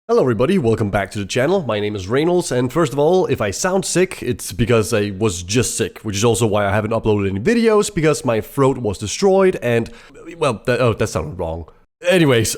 Hello everybody, welcome back to the channel. My name is Rejnols, and first of all, if I sound sick, it's because I was just sick, which is also why I haven't uploaded any videos, because my throat was destroyed and, well, that sounded wrong. Anyways,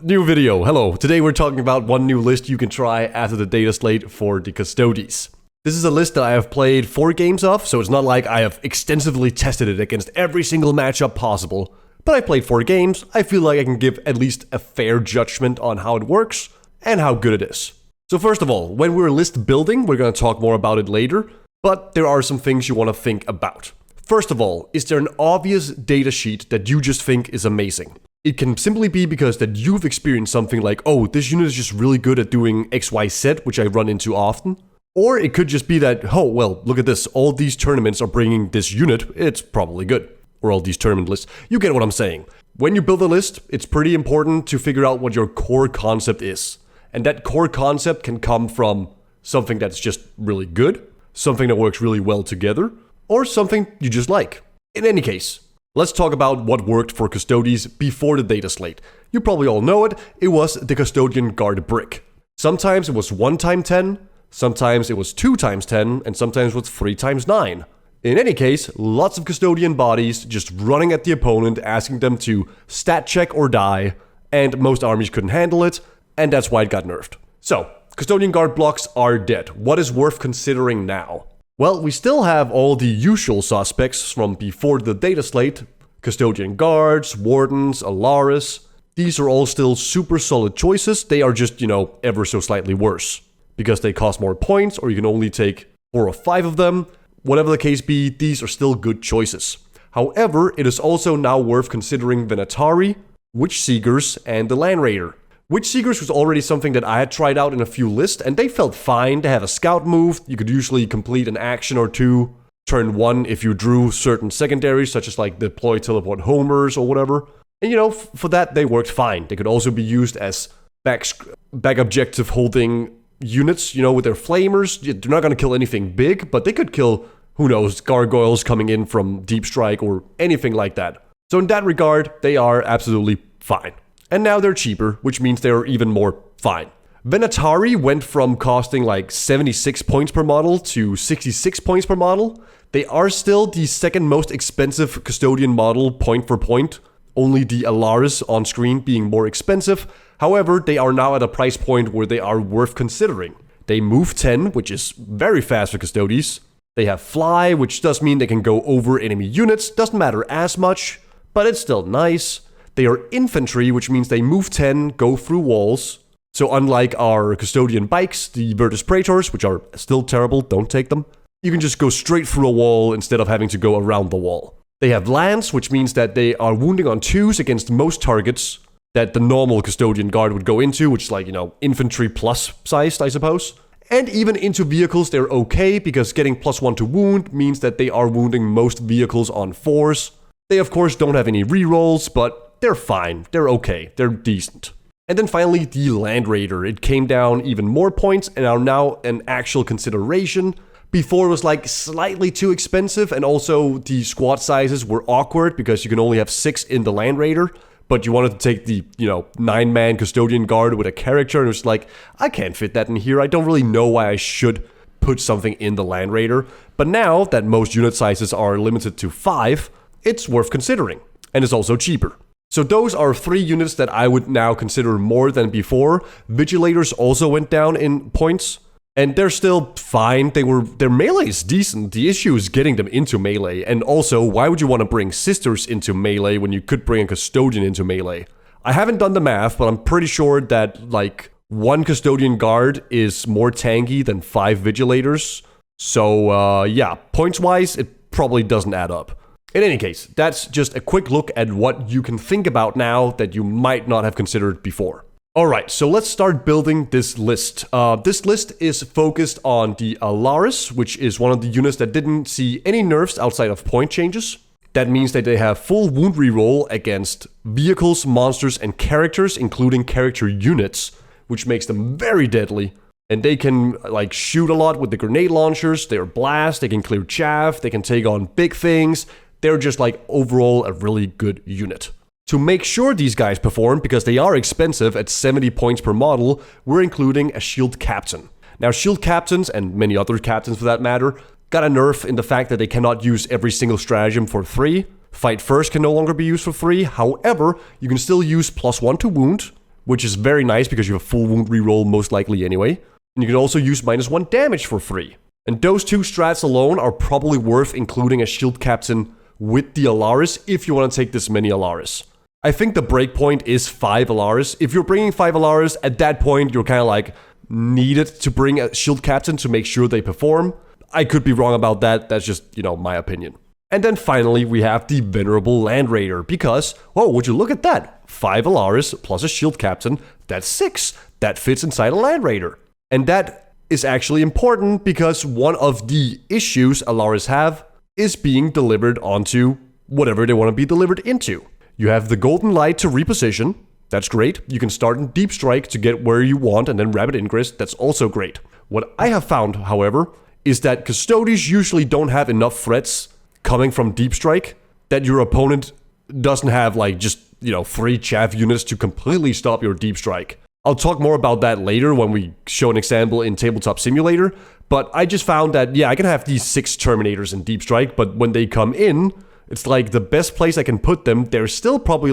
new video. Hello. Today we're talking about one new list you can try after the data slate for the Custodes. This is a list that I have played 4 games of, so it's not like I have extensively tested it against every single matchup possible. But I played 4 games, I feel like I can give at least a fair judgment on how it works and how good it is. So first of all, when we're list building, we're going to talk more about it later, but there are some things you want to think about. First of all, is there an obvious data sheet that you just think is amazing? It can simply be because that you've experienced something like, oh, this unit is just really good at doing XYZ, which I run into often. Or it could just be that, oh, well, look at this, all these tournaments are bringing this unit, it's probably good. Or all these tournament lists, you get what I'm saying. When you build a list, it's pretty important to figure out what your core concept is. And that core concept can come from something that's just really good, something that works really well together, or something you just like. In any case, let's talk about what worked for Custodes before the data slate. You probably all know it, it was the Custodian Guard brick. Sometimes it was 1x10, sometimes it was 2x10, and sometimes it was 3x9. In any case, lots of Custodian bodies just running at the opponent, asking them to stat check or die, and most armies couldn't handle it, and that's why it got nerfed. So, Custodian Guard blocks are dead. What is worth considering now? Well, we still have all the usual suspects from before the data slate. Custodian Guards, Wardens, Allarus. These are all still super solid choices. They are just, ever so slightly worse. Because they cost more points, or you can only take 4 or 5 of them. Whatever the case be, these are still good choices. However, it is also now worth considering Venatari, Witch Seekers, and the Land Raider. Witch Seekers was already something that I had tried out in a few lists, and they felt fine. They have a scout move, you could usually complete an action or 2, turn 1 if you drew certain secondaries, such as like deploy teleport homers or whatever. And for that they worked fine. They could also be used as back objective holding units, with their flamers. They're not going to kill anything big, but they could kill, who knows, gargoyles coming in from deep strike or anything like that. So in that regard, they are absolutely fine. And now they're cheaper, which means they're even more fine. Venatari went from costing like 76 points per model to 66 points per model. They are still the second most expensive Custodian model point for point, only the Allarus on screen being more expensive. However, they are now at a price point where they are worth considering. They move 10, which is very fast for Custodes. They have fly, which does mean they can go over enemy units, doesn't matter as much, but it's still nice. They are infantry, which means they move 10, go through walls. So unlike our Custodian bikes, the Virtus Praetors, which are still terrible, don't take them, you can just go straight through a wall instead of having to go around the wall. They have lance, which means that they are wounding on 2s against most targets that the normal Custodian Guard would go into, which is like, infantry plus sized, I suppose. And even into vehicles, they're okay, because getting +1 to wound means that they are wounding most vehicles on 4s. They of course don't have any rerolls, but they're fine, they're okay, they're decent. And then finally, the Land Raider. It came down even more points and are now an actual consideration. Before it was like slightly too expensive, and also the squad sizes were awkward because you can only have 6 in the Land Raider. But you wanted to take the, 9-man Custodian Guard with a character, and it was like, I can't fit that in here. I don't really know why I should put something in the Land Raider. But now that most unit sizes are limited to 5, it's worth considering. And it's also cheaper. So those are 3 units that I would now consider more than before. Vigilators also went down in points, and they're still fine. Their melee is decent. The issue is getting them into melee. And also, why would you want to bring sisters into melee when you could bring a Custodian into melee? I haven't done the math, but I'm pretty sure that like 1 Custodian Guard is more tanky than 5 Vigilators. So yeah, points-wise, it probably doesn't add up. In any case, that's just a quick look at what you can think about now that you might not have considered before. Alright, so let's start building this list. This list is focused on the Allarus, which is one of the units that didn't see any nerfs outside of point changes. That means that they have full wound reroll against vehicles, monsters, and characters, including character units, which makes them very deadly. And they can shoot a lot with the grenade launchers, they're blast, they can clear chaff, they can take on big things. They're just overall a really good unit. To make sure these guys perform, because they are expensive at 70 points per model, we're including a shield captain. Now, shield captains, and many other captains for that matter, got a nerf in the fact that they cannot use every single stratagem for free. Fight first can no longer be used for free. However, you can still use +1 to wound, which is very nice because you have full wound reroll most likely anyway. And you can also use -1 damage for free. And those two strats alone are probably worth including a shield captain with the Allarus if you want to take this many Allarus. I think the breakpoint is 5 Allarus. If you're bringing 5 Allarus, at that point you're kind of like needed to bring a shield captain to make sure they perform. I could be wrong about that. That's just, my opinion. And then finally, we have the Venerable Land Raider, because, whoa, would you look at that? 5 Allarus plus a shield captain, that's 6. That fits inside a Land Raider. And that is actually important because one of the issues Allarus have is being delivered onto whatever they want to be delivered into. You have the Golden Light to reposition. That's great. You can start in Deep Strike to get where you want and then Rapid Ingress. That's also great. What I have found, however, is that Custodes usually don't have enough threats coming from Deep Strike that your opponent doesn't have just 3 chaff units to completely stop your Deep Strike. I'll talk more about that later when we show an example in Tabletop Simulator, but I just found that, I can have these 6 Terminators in Deep Strike, but when they come in, it's like the best place I can put them, they're still probably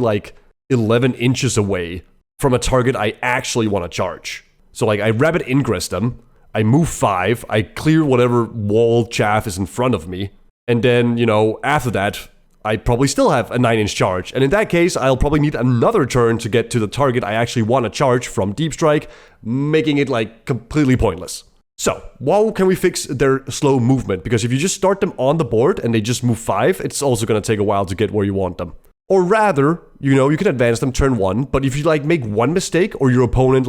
11 inches away from a target I actually want to charge. So I Rapid Ingress them, I move 5, I clear whatever wall chaff is in front of me, and then, after that, I probably still have a 9-inch charge. And in that case, I'll probably need another turn to get to the target I actually want to charge from Deep Strike, making it completely pointless. So, how can we fix their slow movement? Because if you just start them on the board and they just move 5, it's also going to take a while to get where you want them. Or rather, you can advance them turn 1, but if you make one mistake or your opponent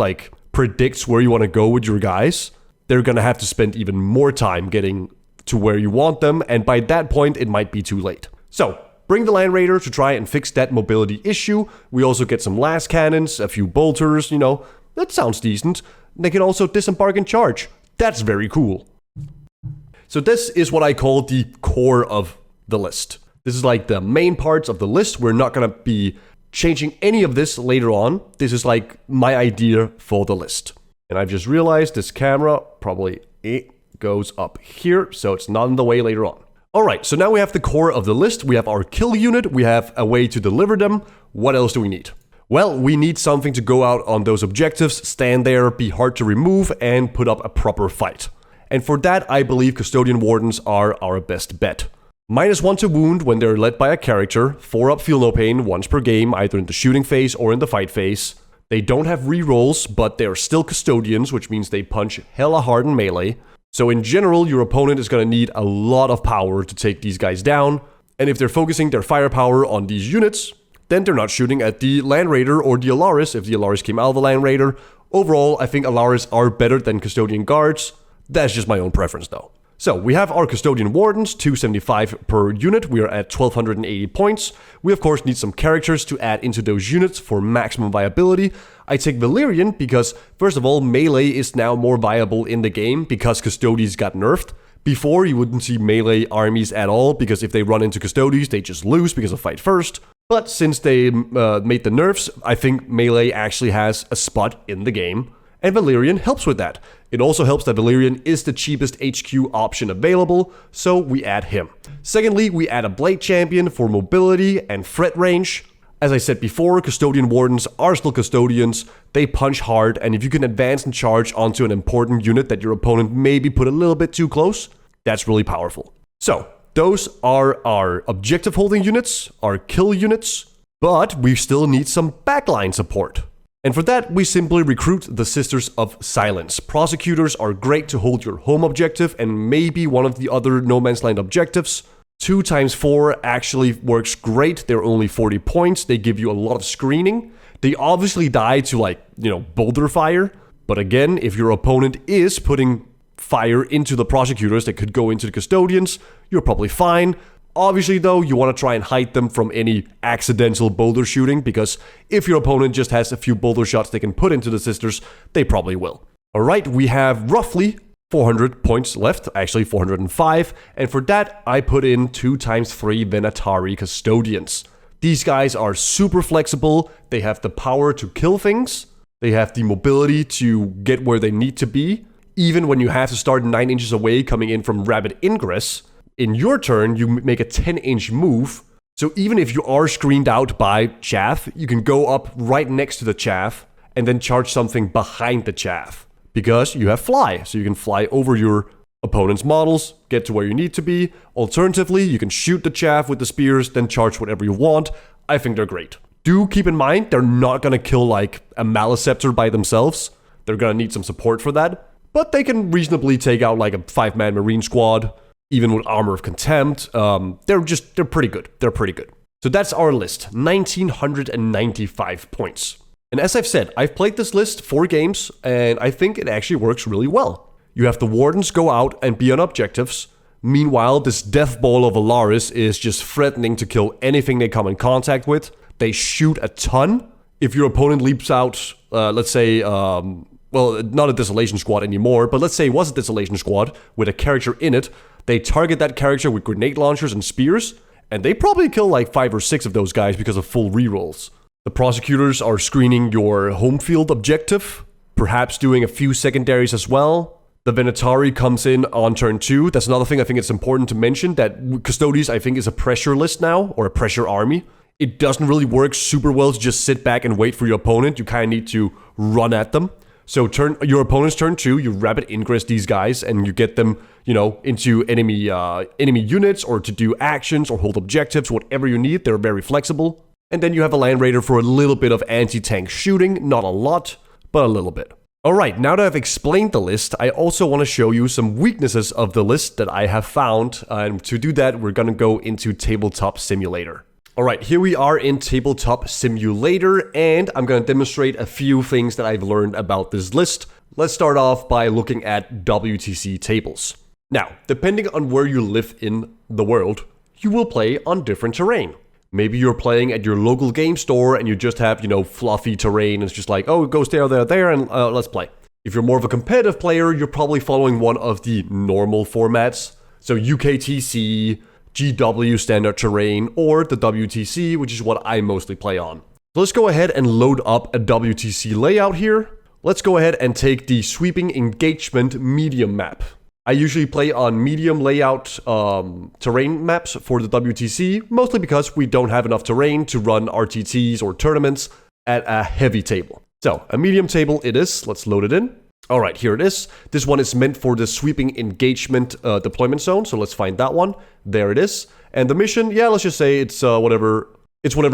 predicts where you want to go with your guys, they're going to have to spend even more time getting to where you want them, and by that point, it might be too late. So, bring the Land Raider to try and fix that mobility issue. We also get some last cannons, a few bolters, that sounds decent. They can also disembark and charge. That's very cool. So this is what I call the core of the list. This is the main parts of the list. We're not going to be changing any of this later on. This is my idea for the list. And I've just realized this camera probably goes up here, so it's not in the way later on. Alright, so now we have the core of the list. We have our kill unit. We have a way to deliver them. What else do we need? Well, we need something to go out on those objectives, stand there, be hard to remove, and put up a proper fight. And for that, I believe Custodian Wardens are our best bet. -1 to wound when they're led by a character, 4 up feel no pain once per game, either in the shooting phase or in the fight phase. They don't have rerolls, but they're still Custodians, which means they punch hella hard in melee. So in general, your opponent is going to need a lot of power to take these guys down. And if they're focusing their firepower on these units, then they're not shooting at the Land Raider or the Allarus if the Allarus came out of the Land Raider. Overall, I think Allarus are better than Custodian Guards. That's just my own preference though. So we have our Custodian Wardens, 275 per unit. We are at 1280 points. We of course need some characters to add into those units for maximum viability. I take Valyrian because, first of all, melee is now more viable in the game because Custodes got nerfed. Before, you wouldn't see melee armies at all because if they run into Custodes, they just lose because of fight first. But since they made the nerfs, I think melee actually has a spot in the game. And Valyrian helps with that. It also helps that Valyrian is the cheapest HQ option available, so we add him. Secondly, we add a Blade Champion for mobility and threat range. As I said before, Custodian Wardens are still Custodians, they punch hard, and if you can advance and charge onto an important unit that your opponent maybe put a little bit too close, that's really powerful. So, those are our objective holding units, our kill units, but we still need some backline support. And for that, we simply recruit the Sisters of Silence. Prosecutors are great to hold your home objective and maybe one of the other No Man's Land objectives. 2 times 4 actually works great. They're only 40 points. They give you a lot of screening. They obviously die to boulder fire. But again, if your opponent is putting fire into the prosecutors that could go into the custodians, you're probably fine. Obviously though, you want to try and hide them from any accidental boulder shooting, because if your opponent just has a few boulder shots they can put into the sisters, they probably will. Alright, we have roughly 400 points left, actually 405, and for that I put in 2 times 3 Venatari Custodians. These guys are super flexible. They have the power to kill things. They have the mobility to get where they need to be. Even when you have to start 9 inches away coming in from rapid ingress, in your turn, you make a 10-inch move. So even if you are screened out by chaff, you can go up right next to the chaff and then charge something behind the chaff. Because you have fly, so you can fly over your opponent's models, get to where you need to be. Alternatively, you can shoot the chaff with the spears, then charge whatever you want. I think they're great. Do keep in mind, they're not gonna kill like a Maleceptor by themselves. They're gonna need some support for that. But they can reasonably take out like a 5-man Marine squad, even with Armor of Contempt. They're pretty good. They're pretty good. So that's our list, 1995 points. And as I've said, I've played this list 4 games, and I think it actually works really well. You have the Wardens go out and be on objectives. Meanwhile, this death ball of Allarus is just threatening to kill anything they come in contact with. They shoot a ton. If your opponent leaps out, let's say, well, not a Desolation Squad anymore, but let's say it was a Desolation Squad with a character in it, they target that character with grenade launchers and spears, and they probably kill like 5 or 6 of those guys because of full rerolls. The prosecutors are screening your home field objective, perhaps doing a few secondaries as well. The Venatari comes in on turn 2. That's another thing I think it's important to mention, that Custodes I think is a pressure list now, or a pressure army. It doesn't really work super well to just sit back and wait for your opponent. You kind of need to run at them. So your opponent's turn 2, you rapid ingress these guys and you get them, into enemy units, or to do actions or hold objectives, whatever you need. They're very flexible. And then you have a Land Raider for a little bit of anti-tank shooting. Not a lot, but a little bit. Alright, now that I've explained the list, I also want to show you some weaknesses of the list that I have found. And to do that, we're going to go into Tabletop Simulator. Alright, here we are in Tabletop Simulator, and I'm going to demonstrate a few things that I've learned about this list. Let's start off by looking at WTC tables. Now, depending on where you live in the world, you will play on different terrain. Maybe you're playing at your local game store and you just have, fluffy terrain. And it's just like, oh, it goes there, and let's play. If you're more of a competitive player, you're probably following one of the normal formats. So UKTC, GW standard terrain, or the WTC, which is what I mostly play on. So let's go ahead and load up a WTC layout here. Let's go ahead and take the Sweeping Engagement medium map. I usually play on medium layout terrain maps for the WTC, mostly because we don't have enough terrain to run RTTs or tournaments at a heavy table. So, a medium table it is. Let's load it in. Alright, here it is. This one is meant for the Sweeping Engagement deployment zone, so let's find that one. There it is. And the mission, yeah, let's just say it's whatever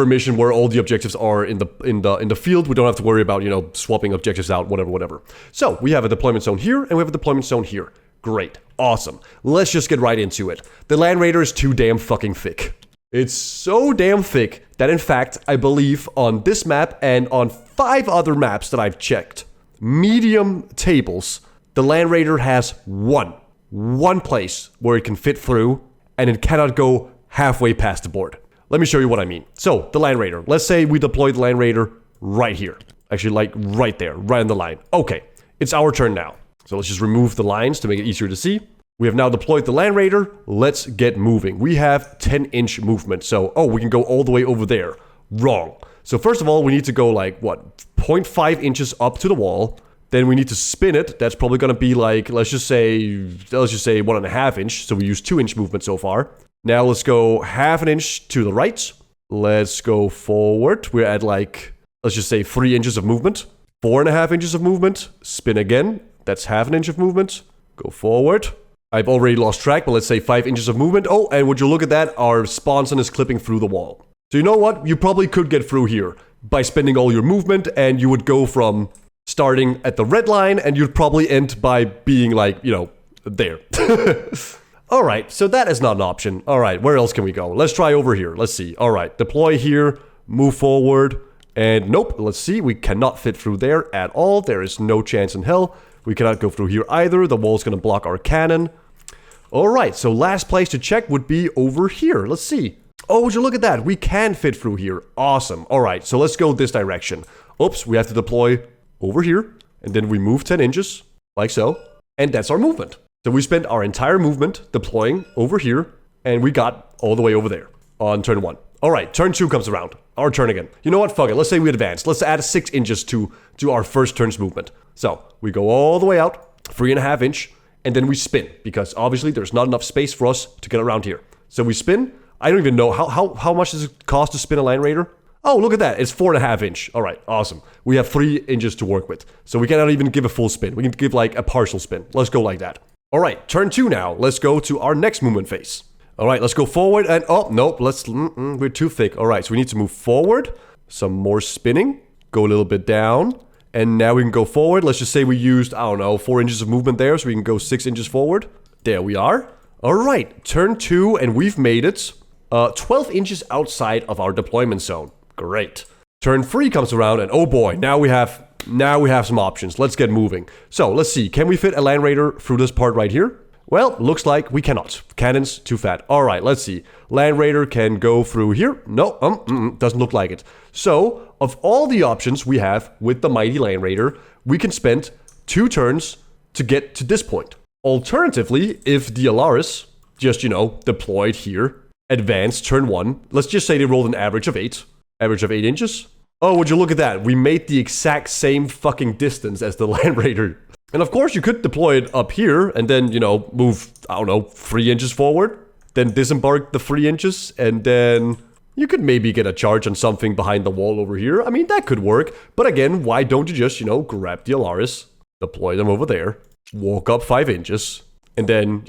mission where all the objectives are in the field. We don't have to worry about, swapping objectives out, whatever. So, we have a deployment zone here, and we have a deployment zone here. Great. Awesome. Let's just get right into it. The Land Raider is too damn fucking thick. It's so damn thick that in fact, I believe on this map and on 5 other maps that I've checked, medium tables, the Land Raider has one place where it can fit through, and it cannot go halfway past the board. Let me show you what I mean. So, the Land Raider. Let's say we deploy the Land Raider right here. Actually, like right there, right on the line. Okay, it's our turn now. So let's just remove the lines to make it easier to see. We have now deployed the Land Raider. Let's get moving. We have 10-inch movement. So, we can go all the way over there. Wrong. So first of all, we need to go like, 0.5 inches up to the wall. Then we need to spin it. That's probably going to be like, let's just say 1.5 inch. So we use 2-inch movement so far. Now let's go 0.5 inch to the right. Let's go forward. We're at like, let's just say 3 inches of movement. 4.5 inches of movement. Spin again. That's 0.5 inch of movement. Go forward. I've already lost track, but let's say 5 inches of movement. Oh, and would you look at that? Our sponson is clipping through the wall. So you know what? You probably could get through here by spending all your movement, and you would go from starting at the red line, and you'd probably end by being like, there. Alright, so that is not an option. Alright, where else can we go? Let's try over here. Let's see. Alright, deploy here, move forward, and nope, let's see. We cannot fit through there at all. There is no chance in hell. We cannot go through here either. The wall's going to block our cannon. Alright, so last place to check would be over here. Let's see. Oh, would you look at that? We can fit through here. Awesome. Alright, so let's go this direction. Oops, we have to deploy over here. And then we move 10 inches, like so. And that's our movement. So we spent our entire movement deploying over here. And we got all the way over there on turn 1. Alright, turn 2 comes around. Our turn again. You know what? Fuck it. Let's say we advance. Let's add 6 inches to our first turn's movement. So, we go all the way out, 3.5 inch, and then we spin. Because obviously there's not enough space for us to get around here. So we spin. I don't even know. How much does it cost to spin a Land Raider? Oh, look at that. It's 4.5 inch. Alright, awesome. We have 3 inches to work with. So we cannot even give a full spin. We can give like a partial spin. Let's go like that. Alright, turn 2 now. Let's go to our next movement phase. Alright, let's go forward and... Oh, nope. We're too thick. Alright, so we need to move forward. Some more spinning. Go a little bit down. And now we can go forward. Let's just say we used, I don't know, 4 inches of movement there. So we can go 6 inches forward. There we are. Alright, turn 2 and we've made it 12 inches outside of our deployment zone. Great. Turn 3 comes around and oh boy, now we have some options. Let's get moving. So let's see. Can we fit a Land Raider through this part right here? Well, looks like we cannot. Cannons, too fat. Alright, let's see. Land Raider can go through here. No, doesn't look like it. So, of all the options we have with the mighty Land Raider, we can spend 2 turns to get to this point. Alternatively, if the Allarus just, deployed here, advanced turn 1, let's just say they rolled an average of 8. Average of 8 inches. Oh, would you look at that? We made the exact same fucking distance as the Land Raider. And of course, you could deploy it up here and then, move, 3 inches forward. Then disembark the 3 inches. And then you could maybe get a charge on something behind the wall over here. I mean, that could work. But again, why don't you just, grab the Allarus, deploy them over there, walk up 5 inches, and then,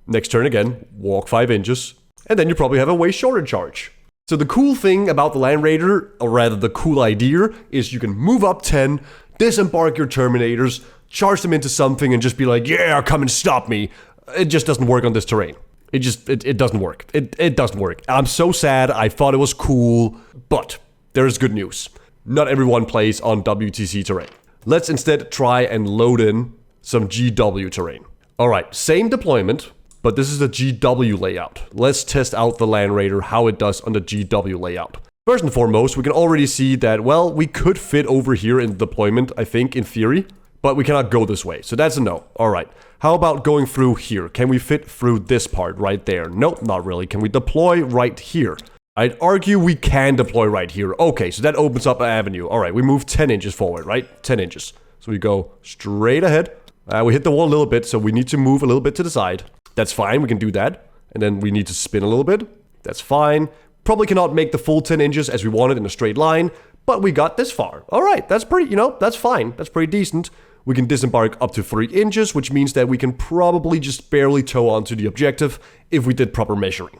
next turn again, walk 5 inches. And then you probably have a way shorter charge. So the cool thing about the Land Raider, or rather the cool idea, is you can move up 10, disembark your Terminators, charge them into something and just be like, yeah, come and stop me. It just doesn't work on this terrain. It doesn't work. It doesn't work. I'm so sad. I thought it was cool, but there's good news. Not everyone plays on WTC terrain. Let's instead try and load in some GW terrain. All right, same deployment, but this is the GW layout. Let's test out the Land Raider, how it does on the GW layout. First and foremost, we can already see that, well, we could fit over here in the deployment, I think, in theory. But we cannot go this way, so that's a no. Alright, how about going through here? Can we fit through this part right there? Nope, not really. Can we deploy right here? I'd argue we can deploy right here. Okay, so that opens up an avenue. Alright, we move 10 inches forward, right? 10 inches. So we go straight ahead. We hit the wall a little bit, so we need to move a little bit to the side. That's fine, we can do that. And then we need to spin a little bit. That's fine. Probably cannot make the full 10 inches as we wanted in a straight line, but we got this far. Alright, that's pretty, that's fine. That's pretty decent. We can disembark up to 3 inches, which means that we can probably just barely tow onto the objective if we did proper measuring.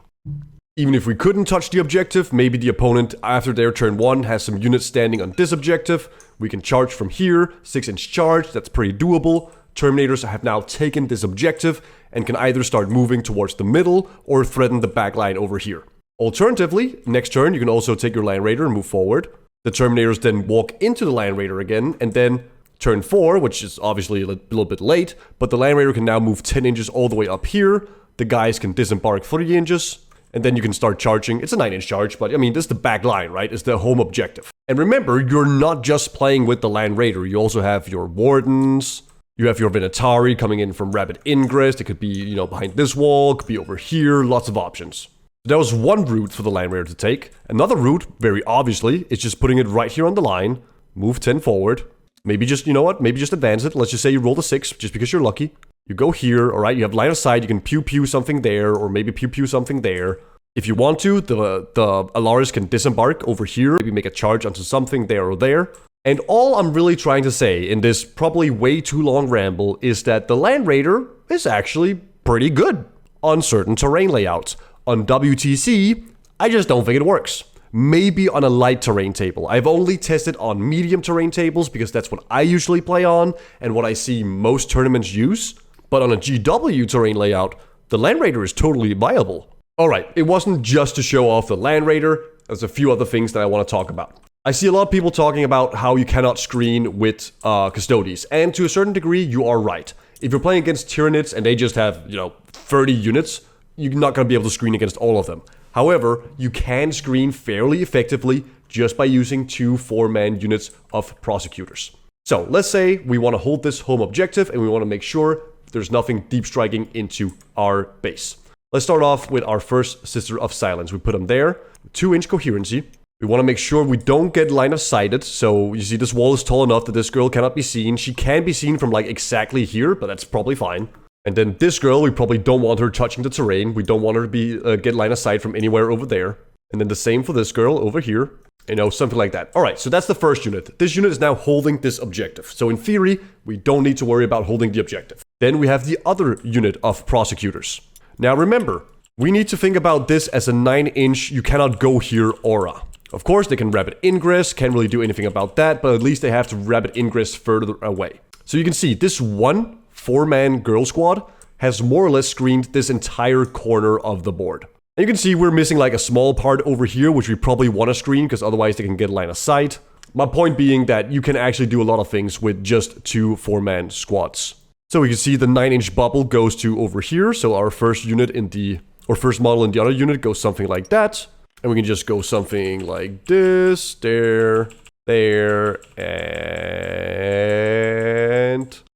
Even if we couldn't touch the objective, maybe the opponent after their turn 1 has some units standing on this objective. We can charge from here, 6-inch charge, that's pretty doable. Terminators have now taken this objective and can either start moving towards the middle or threaten the back line over here. Alternatively, next turn you can also take your Land Raider and move forward. The Terminators then walk into the Land Raider again, and then turn 4, which is obviously a little bit late, but the Land Raider can now move 10 inches all the way up here. The guys can disembark 3 inches, and then you can start charging. It's a 9-inch charge, but I mean, this is the back line, right? It's the home objective. And remember, you're not just playing with the Land Raider. You also have your Wardens. You have your Venatari coming in from rapid ingress. It could be, behind this wall. It could be over here. Lots of options. That was one route for the Land Raider to take. Another route, very obviously, is just putting it right here on the line. Move 10 forward. Maybe just, maybe just advance it. Let's just say you roll the 6, just because you're lucky. You go here, alright, you have line of sight, you can pew-pew something there, or maybe pew-pew something there. If you want to, the Allarus can disembark over here, maybe make a charge onto something there or there. And all I'm really trying to say in this probably way too long ramble is that the Land Raider is actually pretty good on certain terrain layouts. On WTC, I just don't think it works. Maybe on a light terrain table. I've only tested on medium terrain tables because that's what I usually play on and what I see most tournaments use. But on a GW terrain layout, the Land Raider is totally viable. Alright, it wasn't just to show off the Land Raider, there's a few other things that I want to talk about. I see a lot of people talking about how you cannot screen with Custodes, and to a certain degree, you are right. If you're playing against Tyranids and they just have, 30 units, you're not going to be able to screen against all of them. However, you can screen fairly effectively just by using 2 4-man units of prosecutors. So let's say we want to hold this home objective and we want to make sure there's nothing deep striking into our base. Let's start off with our first Sister of Silence. We put them there. 2-inch coherency. We want to make sure we don't get line of sighted. So you see this wall is tall enough that this girl cannot be seen. She can be seen from like exactly here, but that's probably fine. And then this girl, we probably don't want her touching the terrain. We don't want her to be get line of sight from anywhere over there. And then the same for this girl over here. You know, something like that. All right, so that's the first unit. This unit is now holding this objective. So in theory, we don't need to worry about holding the objective. Then we have the other unit of prosecutors. Now remember, we need to think about this as a 9-inch you cannot go here aura. Of course, they can rapid ingress, can't really do anything about that, but at least they have to rapid ingress further away. So you can see this one 4-man girl squad has more or less screened this entire corner of the board. And you can see we're missing like a small part over here, which we probably want to screen because otherwise they can get line of sight. My point being that you can actually do a lot of things with just 2 4-man squads. So we can see the 9-inch bubble goes to over here. So our first unit in the, or first model in the other unit goes something like that. And we can just go something like this, there, and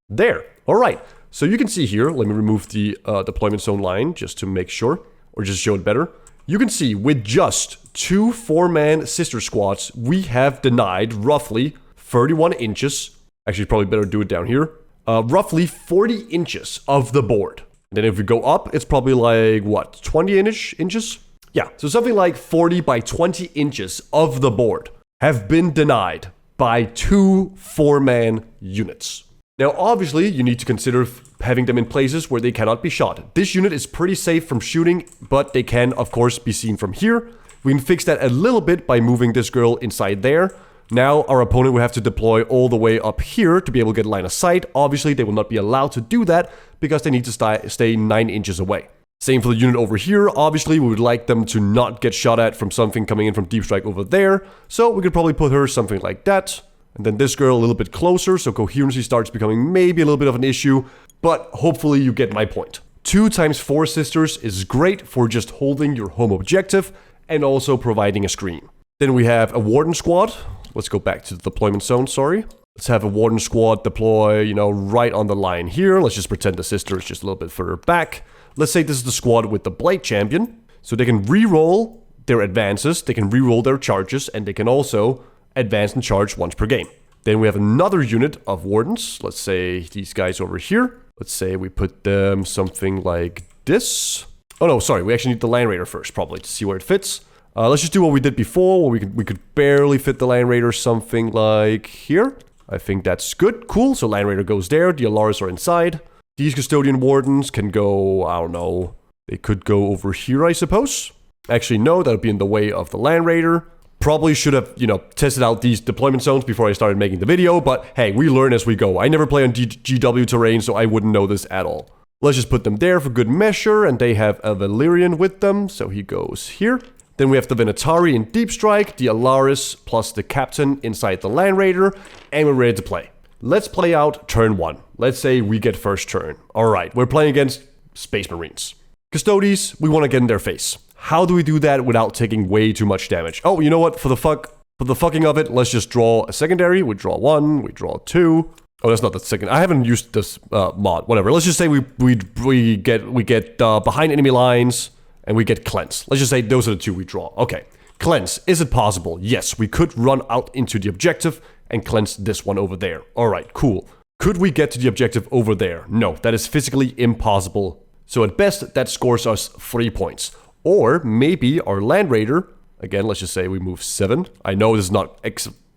there. All right. So you can see here, let me remove the deployment zone line just to make sure, or just show it better. You can see with just 2 4-man sister squads, we have denied roughly 31 inches. Actually, probably better do it down here. Roughly 40 inches of the board. And then if we go up, it's probably like, what, 20-ish inches? Yeah, so something like 40 by 20 inches of the board have been denied by 2 4-man units. Now, obviously, you need to consider having them in places where they cannot be shot. This unit is pretty safe from shooting, but they can, of course, be seen from here. We can fix that a little bit by moving this girl inside there. Now, our opponent will have to deploy all the way up here to be able to get line of sight. Obviously, they will not be allowed to do that because they need to stay 9 inches away. Same for the unit over here. Obviously, we would like them to not get shot at from something coming in from deep strike over there. So we could probably put her something like that. And then this girl a little bit closer, so coherency starts becoming maybe a little bit of an issue. But hopefully you get my point. 2 times 4 sisters is great for just holding your home objective and also providing a screen. Then we have a warden squad. Let's go back to the deployment zone, sorry. Let's have a warden squad deploy, you know, right on the line here. Let's just pretend the sister is just a little bit further back. Let's say this is the squad with the Blade Champion. So they can re-roll their advances, they can re-roll their charges, and they can also advance and charge once per game. Then we have another unit of wardens. Let's say these guys over here. Let's say we put them something like this. Oh no, sorry, we actually need the Land Raider first, probably, to see where it fits. Let's just do what we did before, where we could barely fit the Land Raider something like here. I think that's good, cool. So Land Raider goes there, the Allarus are inside. These Custodian Wardens can go, I don't know, they could go over here, I suppose. Actually, no, that would be in the way of the Land Raider. Probably should have, you know, tested out these deployment zones before I started making the video, but hey, we learn as we go. I never play on GW terrain, so I wouldn't know this at all. Let's just put them there for good measure, and they have a Valyrian with them, so he goes here. Then we have the Venatari in Deep Strike, the Allarus plus the Captain inside the Land Raider, and we're ready to play. Let's play out turn 1. Let's say we get first turn. Alright, we're playing against Space Marines. Custodes, we want to get in their face. How do we do that without taking way too much damage? Oh, you know what? For the fucking of it, let's just draw a secondary. We draw 1, we draw 2. Oh, that's not the second. I haven't used this mod. Whatever. Let's just say we get behind enemy lines and we get cleanse. Let's just say those are the 2 we draw. Okay. Cleanse. Is it possible? Yes, we could run out into the objective and cleanse this one over there. All right, cool. Could we get to the objective over there? No, that is physically impossible. So at best, that scores us 3 points. Or maybe our Land Raider, again, let's just say we move 7. I know this is not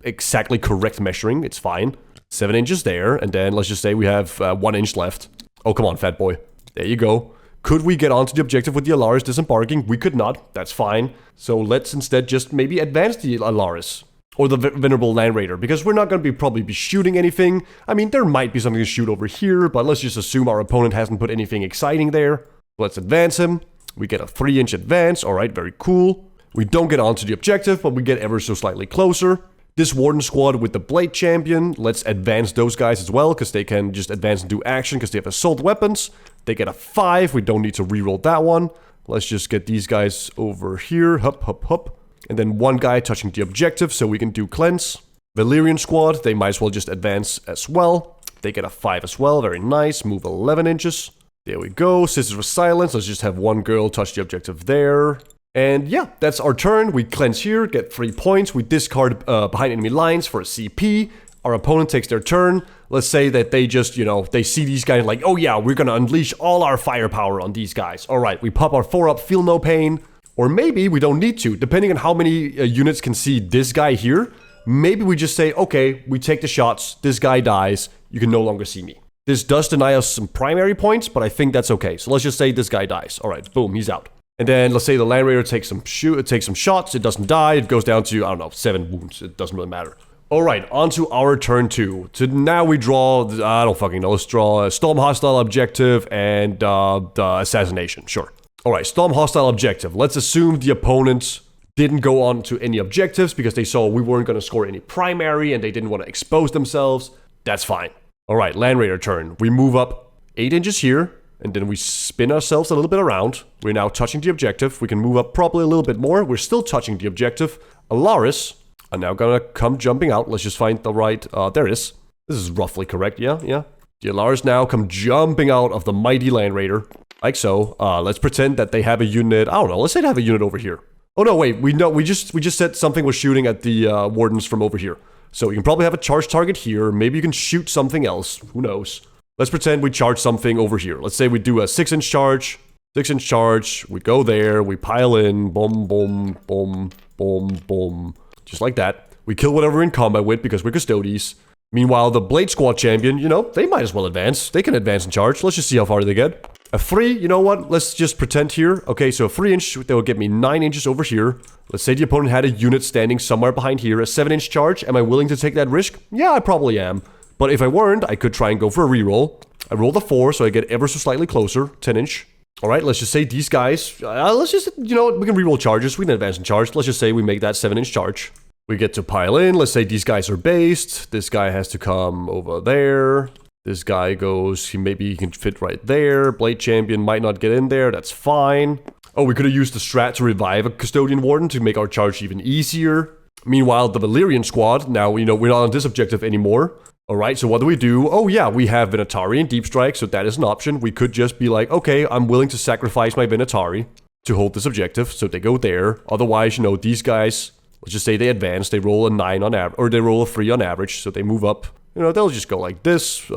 exactly correct measuring, it's fine. 7 inches there, and then let's just say we have 1 inch left. Oh, come on, fat boy. There you go. Could we get onto the objective with the Allarus disembarking? We could not, that's fine. So let's instead just maybe advance the Allarus. Or the Venerable Land Raider, because we're not going to probably be shooting anything. I mean, there might be something to shoot over here, but let's just assume our opponent hasn't put anything exciting there. Let's advance him. We get a 3-inch advance. All right, very cool. We don't get onto the objective, but we get ever so slightly closer. This Warden squad with the Blade Champion, let's advance those guys as well, because they can just advance and do action, because they have assault weapons. They get a 5. We don't need to reroll that one. Let's just get these guys over here. Hup, hup, hup. And then 1 guy touching the objective, so we can do cleanse. Valyrian squad, they might as well just advance as well. They get a 5 as well, very nice. Move 11 inches. There we go. Sisters of Silence. Let's just have one girl touch the objective there. And yeah, that's our turn. We cleanse here, get 3 points. We discard behind enemy lines for a CP. Our opponent takes their turn. Let's say that they just, they see these guys like, oh yeah, we're gonna unleash all our firepower on these guys. All right, we pop our 4-up, feel no pain. Or maybe we don't need to, depending on how many units can see this guy here. Maybe we just say, okay, we take the shots, this guy dies, you can no longer see me. This does deny us some primary points, but I think that's okay. So let's just say this guy dies. All right, boom, he's out. And then let's say the Land Raider takes some shots, it doesn't die, it goes down to, I don't know, 7 wounds, it doesn't really matter. Alright, on to our turn 2. So now we draw, I don't fucking know, let's draw a Storm Hostile Objective and the Assassination, sure. Alright, Storm Hostile Objective. Let's assume the opponent didn't go on to any objectives because they saw we weren't going to score any primary and they didn't want to expose themselves. That's fine. Alright, Land Raider turn. We move up 8 inches here, and then we spin ourselves a little bit around. We're now touching the objective. We can move up probably a little bit more. We're still touching the objective. Allarus are now gonna come jumping out. Let's just find the right, there it is. This is roughly correct, yeah. The Allarus now come jumping out of the mighty Land Raider, like so. Let's pretend that they have a unit, I don't know, let's say they have a unit over here. Oh no, wait, we just said something was shooting at the Wardens from over here. So you can probably have a charge target here, maybe you can shoot something else, who knows. Let's pretend we charge something over here. Let's say we do a 6-inch charge, 6-inch charge, we go there, we pile in, boom, boom, boom, boom, boom. Just like that. We kill whatever we're in combat with because we're Custodes. Meanwhile, the Blade Squad champion, they might as well advance. They can advance and charge. Let's just see how far they get. A 3, you know what? Let's just pretend here. Okay, so a 3-inch, that will get me 9 inches over here. Let's say the opponent had a unit standing somewhere behind here. A 7-inch charge. Am I willing to take that risk? Yeah, I probably am. But if I weren't, I could try and go for a reroll. I roll the 4, so I get ever so slightly closer. 10-inch. Alright, let's just say these guys, let's just, we can reroll charges, we can advance and charge. Let's just say we make that 7-inch charge. We get to pile in, let's say these guys are based. This guy has to come over there. This guy goes, maybe he can fit right there. Blade Champion might not get in there, that's fine. Oh, we could have used the strat to revive a Custodian Warden to make our charge even easier. Meanwhile, the Valyrian squad, now, we're not on this objective anymore. Alright, so what do we do? Oh yeah, we have Venatari and Deep Strike, so that is an option. We could just be like, okay, I'm willing to sacrifice my Venatari to hold this objective, so they go there. Otherwise, these guys, let's just say they advance, they roll a 9 on average, or they roll a 3 on average, so they move up. They'll just go like this.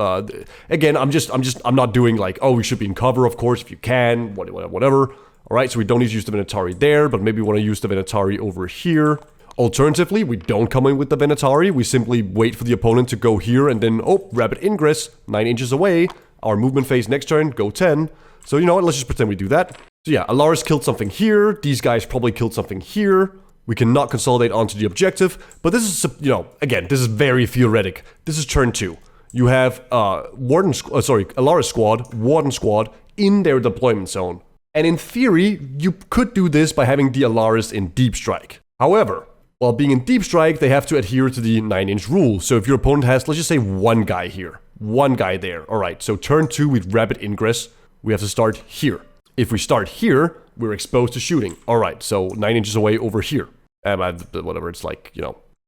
Again, I'm not doing like, oh, we should be in cover, of course, if you can, whatever. Alright, so we don't need to use the Venatari there, but maybe we want to use the Venatari over here. Alternatively, we don't come in with the Venatari, we simply wait for the opponent to go here and then, rapid ingress, 9 inches away, our movement phase next turn, go 10. So you know what, let's just pretend we do that. So yeah, Allarus killed something here, these guys probably killed something here. We cannot consolidate onto the objective, but this is, again, this is very theoretic. This is turn 2. You have Allarus squad, Warden squad in their deployment zone. And in theory, you could do this by having the Allarus in Deep Strike. However, while being in Deep Strike, they have to adhere to the 9-inch rule. So if your opponent has, let's just say, one guy here, one guy there. Alright, so turn 2 with rapid ingress, we have to start here. If we start here, we're exposed to shooting. Alright, so 9 inches away over here. Whatever it's like,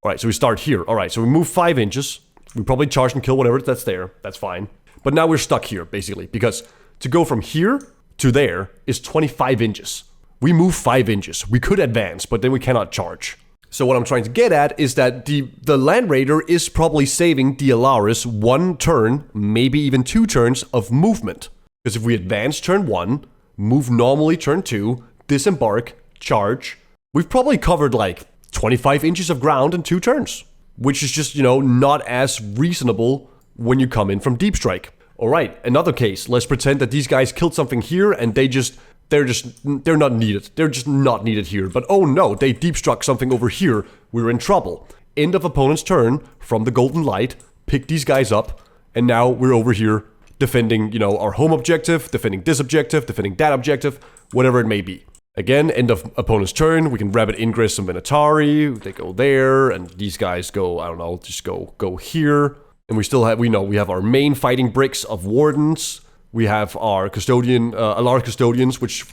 Alright, so we start here. Alright, so we move 5 inches. We probably charge and kill whatever that's there. That's fine. But now we're stuck here, basically, because to go from here to there is 25 inches. We move 5 inches. We could advance, but then we cannot charge. So what I'm trying to get at is that the Land Raider is probably saving the Allarus 1 turn, maybe even 2 turns of movement. Because if we advance turn 1, move normally turn 2, disembark, charge, we've probably covered like 25 inches of ground in 2 turns. Which is just, not as reasonable when you come in from Deep Strike. Alright, another case. Let's pretend that these guys killed something here and they're not needed. They're just not needed here. But oh no, they deep struck something over here. We're in trouble. End of opponent's turn from the golden light. Pick these guys up. And now we're over here defending, our home objective, defending this objective, defending that objective, whatever it may be. Again, end of opponent's turn. We can rapid ingress some Venatari. They go there. And these guys go, I don't know, just go here. And we still have, we have our main fighting bricks of Wardens. We have our Allarus Custodians, which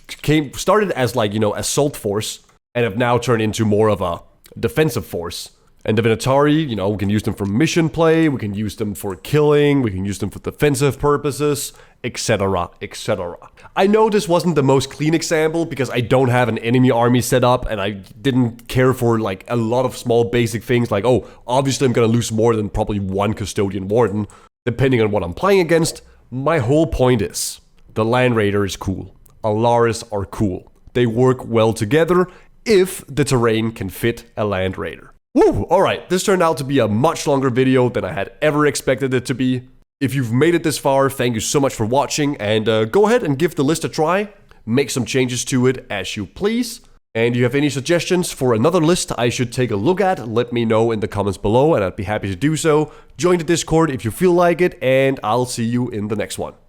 started as like, assault force, and have now turned into more of a defensive force. And the Venatari, we can use them for mission play, we can use them for killing, we can use them for defensive purposes. etc, etc. I know this wasn't the most clean example because I don't have an enemy army set up and I didn't care for like a lot of small basic things like, oh, obviously I'm gonna lose more than probably one Custodian Warden, depending on what I'm playing against. My whole point is, the Land Raider is cool. Allarus are cool. They work well together if the terrain can fit a Land Raider. Woo! Alright, this turned out to be a much longer video than I had ever expected it to be. If you've made it this far, thank you so much for watching, and go ahead and give the list a try. Make some changes to it as you please. And if you have any suggestions for another list I should take a look at, let me know in the comments below and I'd be happy to do so. Join the Discord if you feel like it, and I'll see you in the next one.